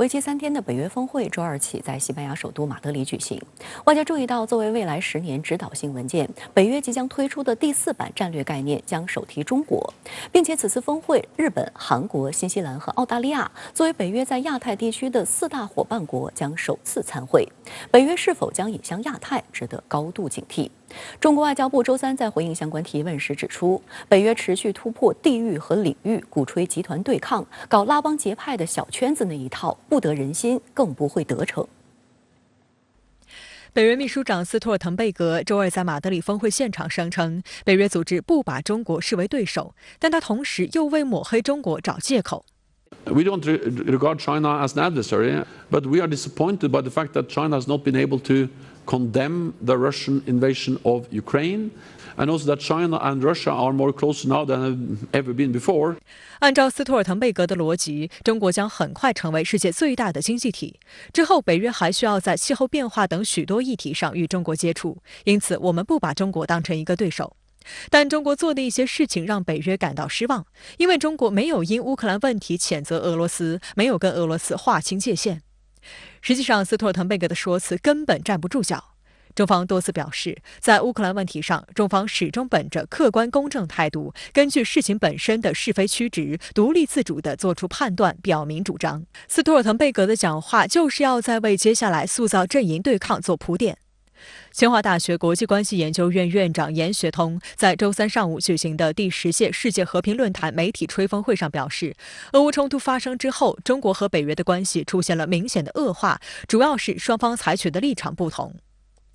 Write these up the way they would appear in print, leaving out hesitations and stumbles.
为期3天的北约峰会周二起在西班牙首都马德里举行。外界注意到，作为未来10年指导性文件，北约即将推出的第4版战略概念将首提中国，并且此次峰会，日本、韩国、新西兰和澳大利亚作为北约在亚太地区的4大伙伴国将首次参会。北约是否将引向亚太，值得高度警惕。中国外交部周3在回应相关提问时指出，北约持续突破地域和领域，鼓吹集团对抗，搞拉帮结派的小圈子那一套，不得人心，更不会得逞。北约秘书长斯托尔滕贝格周二在马德里峰会现场声称，北约组织不把中国视为对手，但他同时又为抹黑中国找借口。We don't regard China as an adversary, but we are disappointed by the fact that China has not been able to condemn the Russian invasion of Ukraine, and also that China and Russia are more close now than have ever been before. 按照斯托尔滕贝格的逻辑，中国将很快成为世界最大的经济体。之后，北约还需要在气候变化等许多议题上与中国接触，因此我们不把中国当成一个对手。但中国做的一些事情让北约感到失望，因为中国没有因乌克兰问题谴责俄罗斯，没有跟俄罗斯划清界限。实际上，斯托尔滕贝格的说辞根本站不住脚。中方多次表示，在乌克兰问题上，中方始终本着客观公正态度，根据事情本身的是非曲直，独立自主地做出判断，表明主张。斯托尔滕贝格的讲话就是要在为接下来塑造阵营对抗做铺垫。清华大学国际关系研究院院长严学通在周3上午举行的第10届世界和平论坛媒体吹风会上表示，俄乌冲突发生之后，中国和北约的关系出现了明显的恶化，主要是双方采取的立场不同。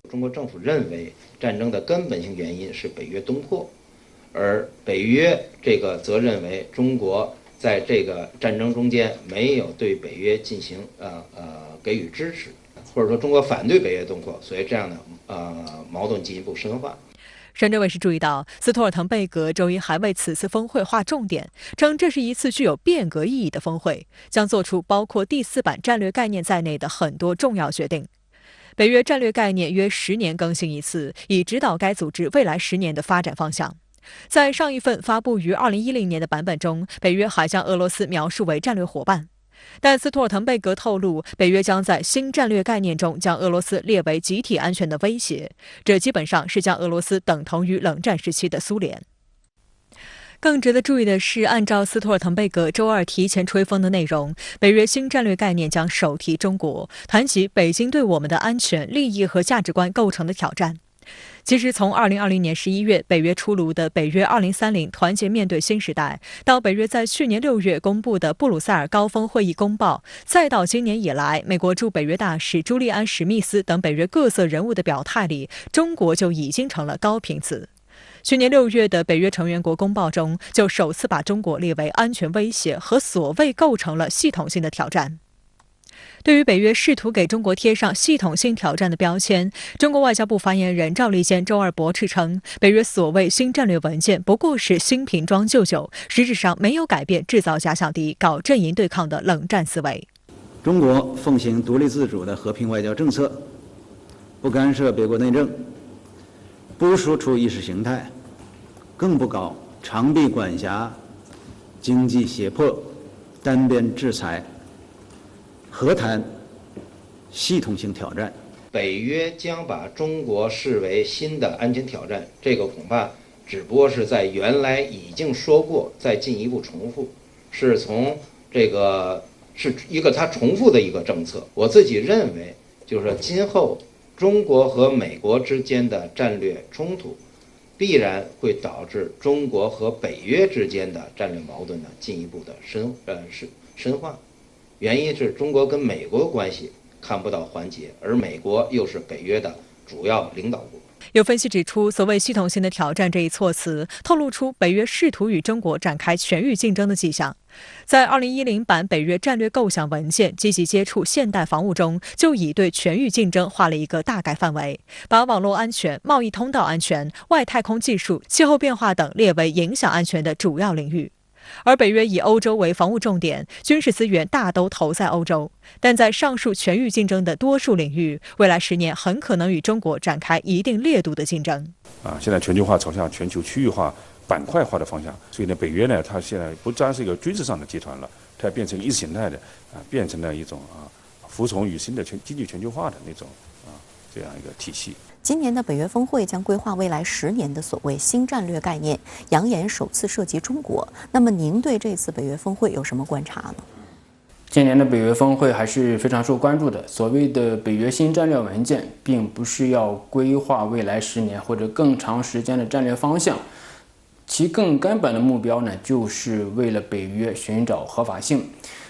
中国政府认为战争的根本性原因是北约东扩，而北约则认为中国在这个战争中间没有对北约进行给予支持，或者说中国反对北约东扩，所以这样的矛盾进一步深化。深圳卫视注意到，斯托尔滕贝格周一还为此次峰会划重点，称这是一次具有变革意义的峰会，将做出包括第4版战略概念在内的很多重要决定。北约战略概念约10年更新一次，以指导该组织未来10年的发展方向。在上一份发布于2010年的版本中，北约还将俄罗斯描述为战略伙伴。但斯托尔滕贝格透露，北约将在新战略概念中将俄罗斯列为集体安全的威胁，这基本上是将俄罗斯等同于冷战时期的苏联。更值得注意的是，按照斯托尔滕贝格周二提前吹风的内容，北约新战略概念将首提中国，谈及北京对我们的安全、利益和价值观构成的挑战。其实，从2020年11月北约出炉的《北约2030团结面对新时代》，到北约在去年6月公布的布鲁塞尔高峰会议公报，再到今年以来美国驻北约大使朱利安·史密斯等北约各色人物的表态里，中国就已经成了高频词。去年6月的北约成员国公报中，就首次把中国列为安全威胁和所谓构成了系统性的挑战。对于北约试图给中国贴上系统性挑战的标签，中国外交部发言人赵立坚周二驳斥称，北约所谓新战略文件不过是新瓶装旧酒，实质上没有改变制造假想敌、搞阵营对抗的冷战思维。中国奉行独立自主的和平外交政策，不干涉别国内政，不输出意识形态，更不搞长臂管辖、经济胁迫、单边制裁，何谈系统性挑战？北约将把中国视为新的安全挑战，这个恐怕只不过是在原来已经说过，再进一步重复，是从是一个它重复的一个政策。我自己认为，就是说今后中国和美国之间的战略冲突，必然会导致中国和北约之间的战略矛盾的进一步的深化。原因是中国跟美国关系看不到缓解，而美国又是北约的主要领导国。有分析指出，所谓系统性的挑战这一措辞，透露出北约试图与中国展开全域竞争的迹象。在2010版北约战略构想文件《积极接触现代防务》中，就已对全域竞争划了一个大概范围，把网络安全、贸易通道安全、外太空技术、气候变化等列为影响安全的主要领域。而北约以欧洲为防务重点，军事资源大都投在欧洲，但在上述全域竞争的多数领域，未来10年很可能与中国展开一定烈度的竞争。现在全球化朝向全球区域化、板块化的方向，所以呢，北约呢，它现在不单是一个军事上的集团了，它变成意识形态的变成了一种服从于新的经济全球化的那种这样一个体系。今年的北约峰会将规划未来10年的所谓新战略概念，扬言首次涉及中国。那么您对这次北约峰会有什么观察呢？今年的北约峰会还是非常受关注的。所谓的北约新战略文件，并不是要规划未来10年或者更长时间的战略方向，其更根本的目标呢，就是为了北约寻找合法性。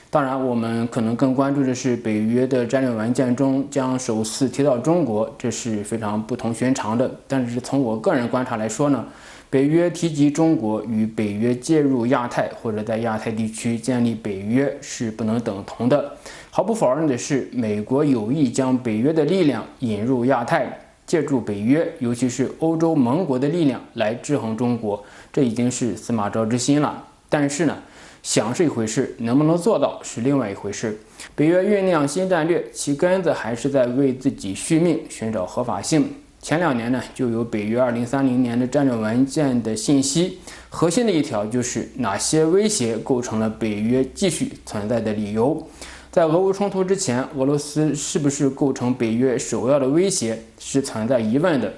当然，我们可能更关注的是北约的战略文件中将首次提到中国，这是非常不同寻常的。但是从我个人观察来说呢，北约提及中国与北约介入亚太或者在亚太地区建立北约是不能等同的。毫不否认的是，美国有意将北约的力量引入亚太，借助北约，尤其是欧洲盟国的力量来制衡中国，这已经是司马昭之心了。但是呢，想是一回事，能不能做到是另外一回事。北约酝酿新战略，其根子还是在为自己续命，寻找合法性。前2年呢，就有北约2030年的战略文件的信息，核心的一条就是哪些威胁构成了北约继续存在的理由。在俄乌冲突之前，俄罗斯是不是构成北约首要的威胁是存在疑问的，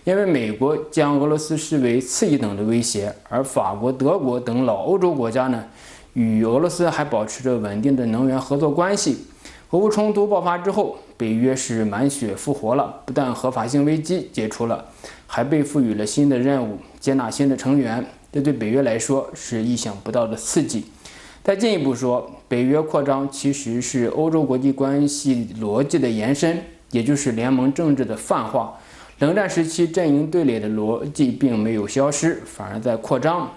因为美国将俄罗斯视为次一等的威胁，而法国、德国等老欧洲国家呢，与俄罗斯还保持着稳定的能源合作关系。俄乌冲突爆发之后，北约是满血复活了，不但合法性危机解除了，还被赋予了新的任务，接纳新的成员，这对北约来说是意想不到的刺激。再进一步说，北约扩张其实是欧洲国际关系逻辑的延伸，也就是联盟政治的泛化。冷战时期阵营对垒的逻辑并没有消失，反而在扩张。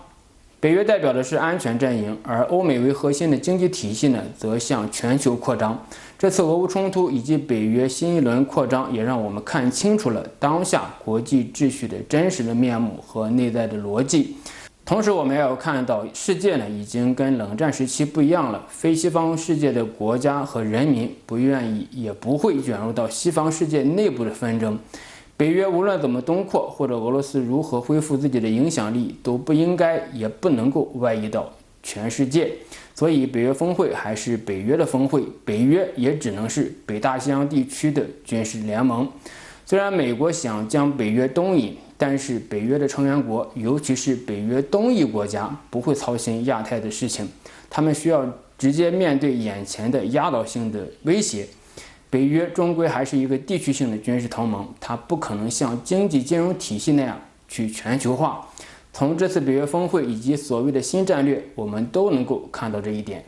北约代表的是安全阵营，而欧美为核心的经济体系呢，则向全球扩张。这次俄乌冲突以及北约新一轮扩张，也让我们看清楚了当下国际秩序的真实的面目和内在的逻辑。同时，我们要看到世界呢，已经跟冷战时期不一样了。非西方世界的国家和人民不愿意，也不会卷入到西方世界内部的纷争。北约无论怎么东扩，或者俄罗斯如何恢复自己的影响力，都不应该也不能够外溢到全世界。所以北约峰会还是北约的峰会，北约也只能是北大西洋地区的军事联盟。虽然美国想将北约东引，但是北约的成员国，尤其是北约东翼国家，不会操心亚太的事情，他们需要直接面对眼前的压倒性的威胁。北约终归还是一个地区性的军事同盟，它不可能像经济金融体系那样去全球化。从这次北约峰会以及所谓的新战略，我们都能够看到这一点。